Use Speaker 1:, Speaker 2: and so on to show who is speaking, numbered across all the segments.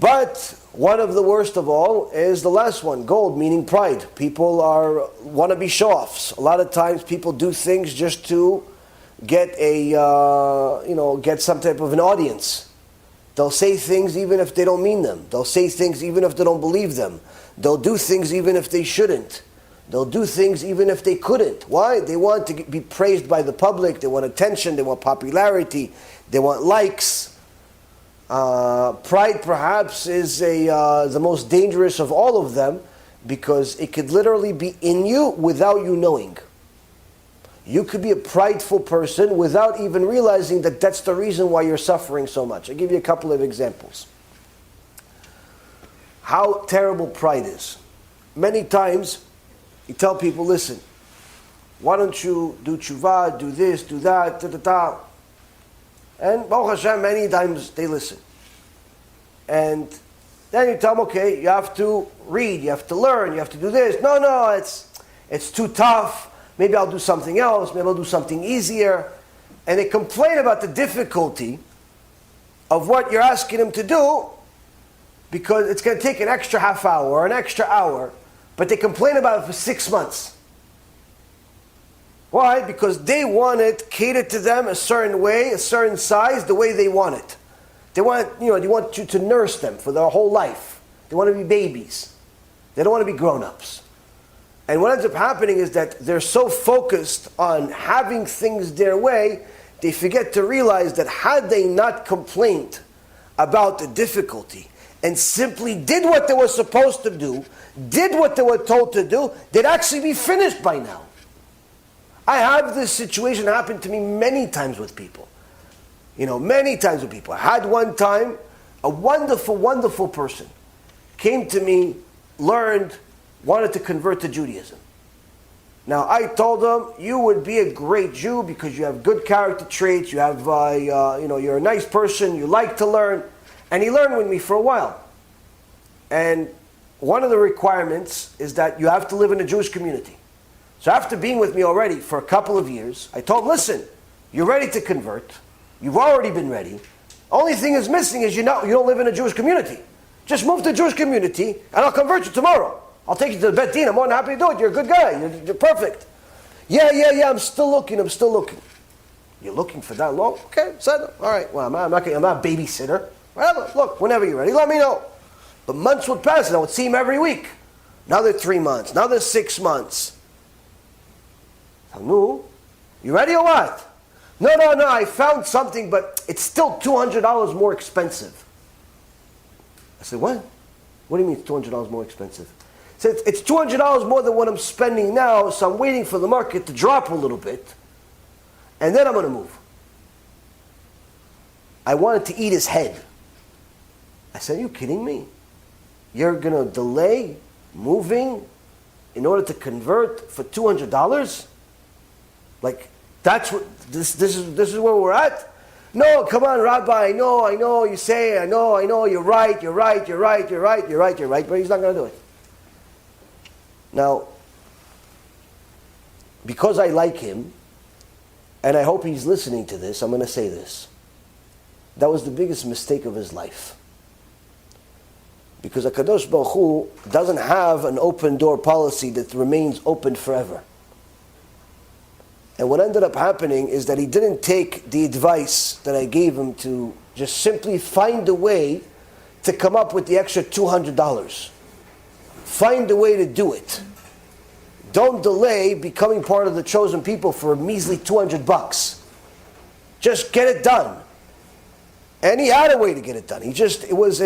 Speaker 1: But one of the worst of all is the last one, gold, meaning pride. People want to be show-offs. A lot of times people do things just to get get some type of an audience. They'll say things even if they don't mean them. They'll say things even if they don't believe them. They'll do things even if they shouldn't. They'll do things even if they couldn't. Why? They want to be praised by the public. They want attention. They want popularity. They want likes. Pride perhaps is the most dangerous of all of them, because it could literally be in you without you knowing. You could be a prideful person without even realizing that that's the reason why you're suffering so much. I'll give you a couple of examples. How terrible pride is. Many times you tell people, listen, why don't you do Teshuva, do this, do that, da-da-da. And Baruch Hashem, many times they listen. And then you tell them, okay, you have to read, you have to learn, you have to do this. No, it's too tough. Maybe I'll do something else. Maybe I'll do something easier. And they complain about the difficulty of what you're asking them to do, because it's going to take an extra half hour or an extra hour. But they complain about it for 6 months. Why? Because they want it catered to them a certain way, a certain size, the way they want it. They want you to nurse them for their whole life. They want to be babies. They don't want to be grown-ups. And what ends up happening is that they're so focused on having things their way, they forget to realize that had they not complained about the difficulty and simply did what they were supposed to do, did what they were told to do, they'd actually be finished by now. I have this situation happen to me many times with people. Many times with people. I had one time a wonderful, wonderful person came to me, learned, wanted to convert to Judaism. Now I told him, you would be a great Jew because you have good character traits, you have, you're a nice person, you like to learn. And he learned with me for a while. And one of the requirements is that you have to live in a Jewish community. So after being with me already for a couple of years, I told him, listen, you're ready to convert. You've already been ready. Only thing is missing is you don't live in a Jewish community. Just move to a Jewish community and I'll convert you tomorrow. I'll take you to the Bet Din. I'm more than happy to do it. You're a good guy. You're perfect. Yeah, I'm still looking. You're looking for that long? Okay, so, all right. Well, I'm not a babysitter. Whatever. Look, whenever you're ready, let me know. But months would pass and I would see him every week. Now they're 3 months. Now they're 6 months. No, you ready or what? No, I found something, but it's still $200 more expensive. I said, what? What do you mean it's $200 more expensive? I said, it's $200 more than what I'm spending now, so I'm waiting for the market to drop a little bit, and then I'm going to move. I wanted to eat his head. I said, are you kidding me? You're going to delay moving in order to convert for $200? Like, that's what this is where we're at? No, come on, Rabbi, I know, you say, I know, you're right, but he's not going to do it. Now, because I like him, and I hope he's listening to this, I'm going to say this. That was the biggest mistake of his life. Because HaKadosh Baruch Hu doesn't have an open door policy that remains open forever. And what ended up happening is that he didn't take the advice that I gave him to just simply find a way to come up with the extra $200. Find a way to do it. Don't delay becoming part of the chosen people for a measly $200. Just get it done. And he had a way to get it done. It was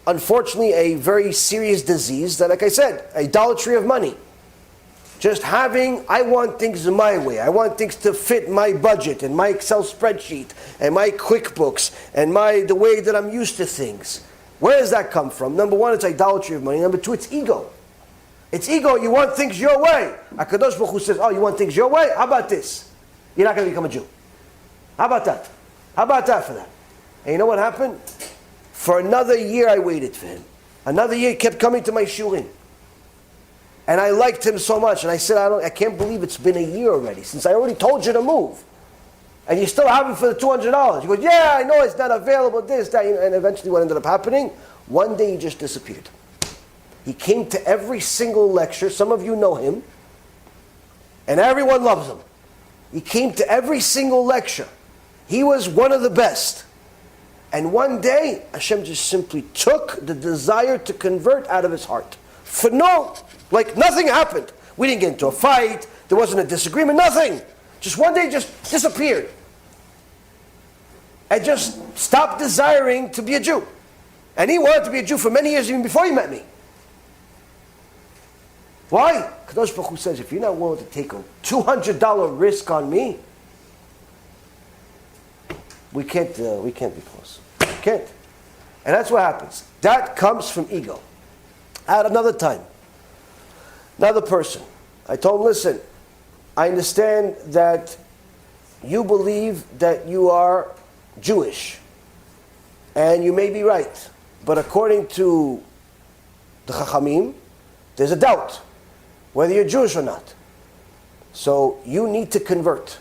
Speaker 1: unfortunately a very serious disease that, like I said, idolatry of money. Just I want things my way. I want things to fit my budget and my Excel spreadsheet and my QuickBooks and the way that I'm used to things. Where does that come from? Number one, it's idolatry of money. Number two, it's ego. It's ego. You want things your way. HaKadosh Baruch Hu says, oh, you want things your way? How about this? You're not going to become a Jew. How about that? How about that for that? And you know what happened? For another year I waited for him. Another year he kept coming to my shurim. And I liked him so much. And I said, I can't believe it's been a year already, since I already told you to move. And you still have him for the $200. He goes, yeah, I know it's not available, this, that. And eventually what ended up happening One day he just disappeared. He came to every single lecture. Some of you know him. And everyone loves him. He came to every single lecture. He was one of the best. And one day, Hashem just simply took the desire to convert out of his heart. For nothing happened. We didn't get into a fight. There wasn't a disagreement. Nothing. Just one day, just disappeared. And just stopped desiring to be a Jew. And he wanted to be a Jew for many years, even before he met me. Why? Kadosh Baruch Hu says, if you're not willing to take a $200 risk on me, we can't be close. We can't. And that's what happens. That comes from ego. At another time, another person, I told him, listen, I understand that you believe that you are Jewish, and you may be right, but according to the Chachamim, there's a doubt whether you're Jewish or not. So you need to convert.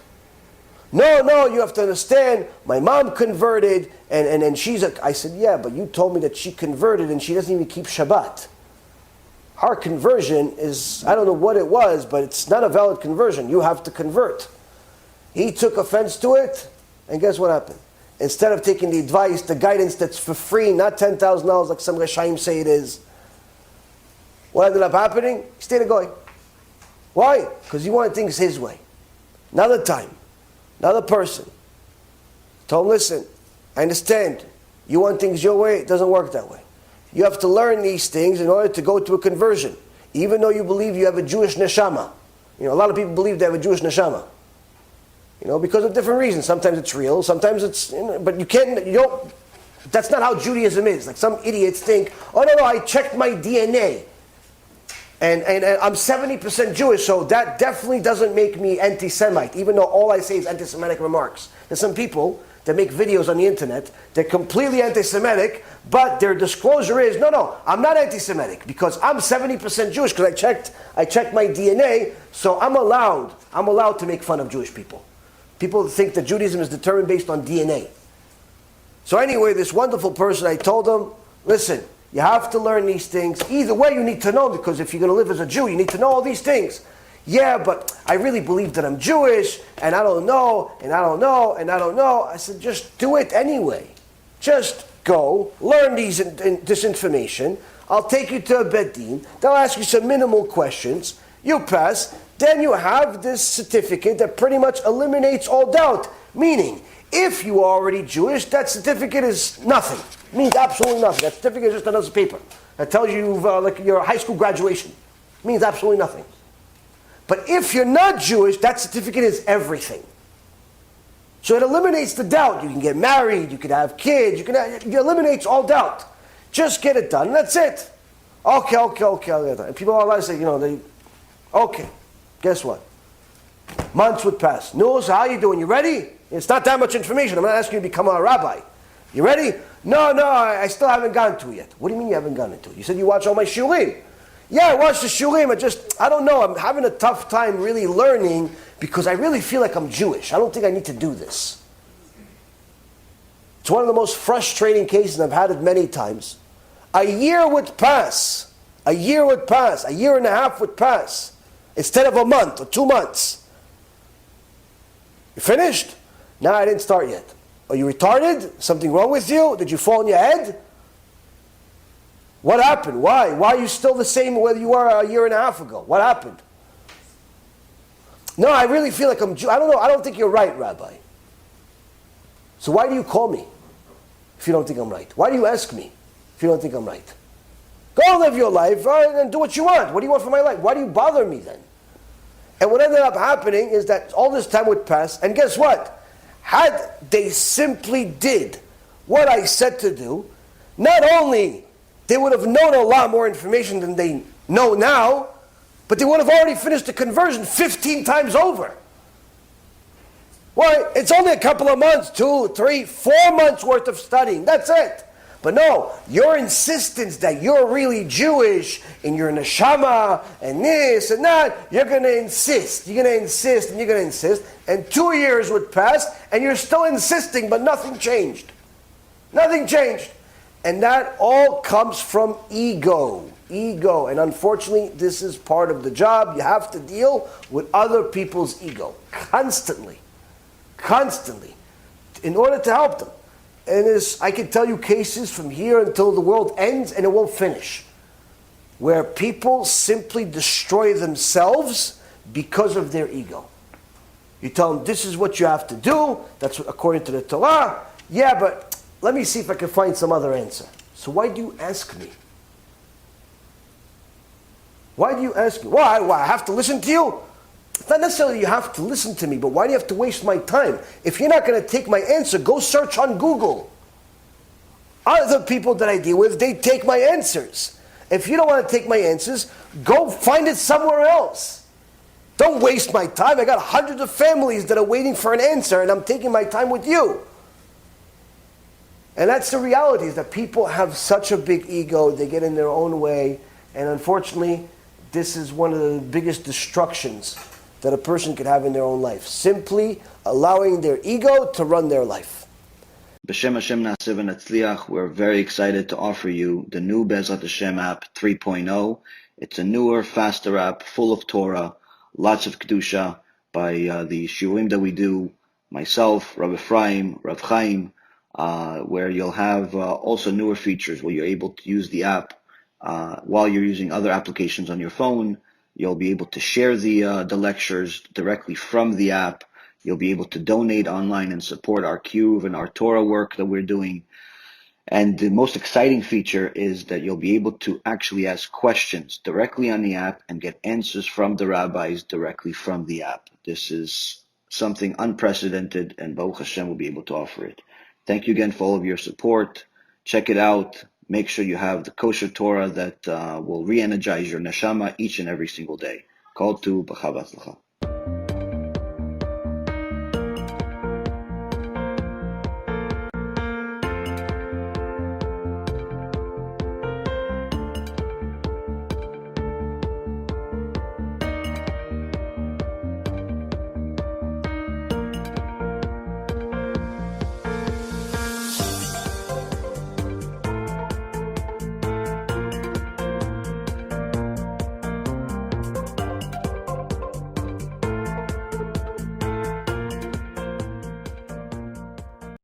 Speaker 1: No, you have to understand, my mom converted, and she's I said, yeah, but you told me that she converted and she doesn't even keep Shabbat. Her conversion is, I don't know what it was, but it's not a valid conversion. You have to convert. He took offense to it, and guess what happened? Instead of taking the advice, the guidance that's for free, not $10,000 like some Reshaim say it is, what ended up happening? He stayed a goy. Why? Because he wanted things his way. Another time, another person told him, listen, I understand. You want things your way, it doesn't work that way. You have to learn these things in order to go to a conversion. Even though you believe you have a Jewish neshama. A lot of people believe they have a Jewish neshama. Because of different reasons. Sometimes it's real, sometimes it's, but that's not how Judaism is. Like some idiots think, oh no, I checked my DNA. And I'm 70% Jewish, so that definitely doesn't make me anti-Semite, even though all I say is anti-Semitic remarks. There's some people that make videos on the internet, they're completely anti-Semitic, but their disclosure is, no, I'm not anti-Semitic, because I'm 70% Jewish, because I checked my DNA, so I'm allowed to make fun of Jewish people. People think that Judaism is determined based on DNA. So anyway, this wonderful person, I told him, listen, you have to learn these things. Either way, you need to know, because if you're going to live as a Jew, you need to know all these things. Yeah, but I really believe that I'm Jewish, and I don't know, and I don't know, and I don't know. I said, just do it anyway. Just go, learn this information. I'll take you to a Bet Din. They'll ask you some minimal questions. You pass. Then you have this certificate that pretty much eliminates all doubt. Meaning, if you are already Jewish, that certificate is nothing. It means absolutely nothing. That certificate is just another paper that tells you like your high school graduation. It means absolutely nothing. But if you're not Jewish, that certificate is everything. So it eliminates the doubt. You can get married, you can have kids, it eliminates all doubt. Just get it done, and that's it. Okay. And people are allowed to say, okay, guess what? Months would pass. No, so how you doing? You ready? It's not that much information. I'm not asking you to become a rabbi. You ready? No, I still haven't gotten to it yet. What do you mean you haven't gotten to it? You said you watch all my shulim. Yeah, I watched the shulim. I don't know. I'm having a tough time really learning because I really feel like I'm Jewish. I don't think I need to do this. It's one of the most frustrating cases. I've had it many times. A year would pass. A year and a half would pass. Instead of a month or 2 months. You finished? No, I didn't start yet. Are you retarded? Something wrong with you? Did you fall on your head? What happened? Why? Why are you still the same whether you were a year and a half ago? What happened? No, I really feel like I'm Jew. I don't know. I don't think you're right, Rabbi. So why do you call me if you don't think I'm right? Why do you ask me if you don't think I'm right? Go live your life and do what you want. What do you want for my life? Why do you bother me then? And what ended up happening is that all this time would pass, and guess what? Had they simply did what I said to do, not only they would have known a lot more information than they know now, but they would have already finished the conversion 15 times over. Why? It's only a couple of months, 2, 3, 4 months worth of studying. That's it. But no, your insistence that you're really Jewish and you're neshama and this and that, you're going to insist. You're going to insist and you're going to insist. And 2 years would pass and you're still insisting, but nothing changed. Nothing changed. And that all comes from ego. Ego. And unfortunately, this is part of the job. You have to deal with other people's ego. Constantly. Constantly. In order to help them. And I can tell you cases from here until the world ends and it won't finish. Where people simply destroy themselves because of their ego. You tell them, this is what you have to do. That's what, according to the Torah. Yeah, but let me see if I can find some other answer. So why do you ask me? Why do you ask me? Why? I have to listen to you? It's not necessarily you have to listen to me, but why do you have to waste my time? If you're not going to take my answer, go search on Google. Other people that I deal with, they take my answers. If you don't want to take my answers, go find it somewhere else. Don't waste my time. I got hundreds of families that are waiting for an answer, and I'm taking my time with you. And that's the reality, is that people have such a big ego, they get in their own way, and unfortunately, this is one of the biggest destructions that a person could have in their own life. Simply allowing their ego to run their life.
Speaker 2: B'Shem Hashem Na'aseh V'Natzliach, we're very excited to offer you the new Bezrat Hashem app 3.0. It's a newer, faster app, full of Torah, lots of Kedusha by the shiurim that we do, myself, Rabbi Ephraim, Rav Chaim, where you'll have also newer features where you're able to use the app while you're using other applications on your phone. You'll be able to share the lectures directly from the app. You'll be able to donate online and support our KIRUV and our Torah work that we're doing. And the most exciting feature is that you'll be able to actually ask questions directly on the app and get answers from the rabbis directly from the app. This is something unprecedented, and Baruch Hashem will be able to offer it. Thank you again for all of your support. Check it out. Make sure you have the kosher Torah that will re-energize your neshama each and every single day. Kol tu b'chava tzlacha.